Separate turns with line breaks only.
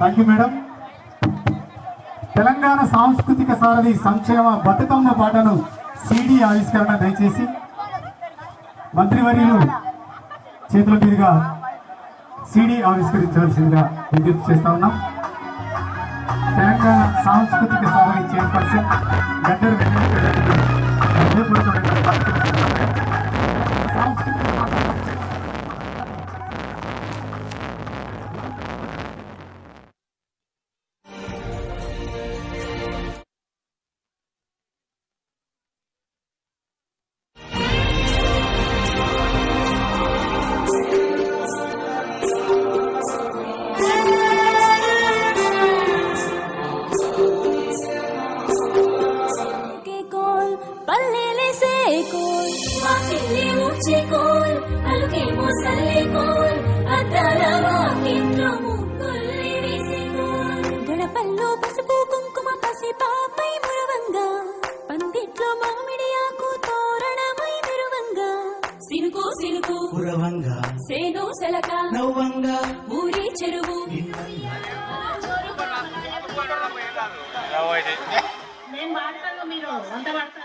Thank you madam. Telangana సాంస్కృతిక సారథి సంక్షేమ బతుకమ్మ పాటను సిడి ఆవిష్కరణ దయచేసి మంత్రివర్యులు చేతుల మీదుగా సిడి ఆవిష్కరించవలసిందిగా విజ్ఞప్తి చేస్తా ఉన్నాం. తెలంగాణ సాంస్కృతిక సారథి చైర్పర్సన్ గడ్డరు
గడపల్లో పసుపు కుంకుమ పసి పాపై మురవంగా పందిట్లో మామిడి ఆకు తోరణమై మెరువంగా సినుకు సినుకు
పురవంగా
సేను సెలక
నవ్వంగా
ఊరి చెరువు
నేను మాట్లాడు మీరు అంత పడతారు.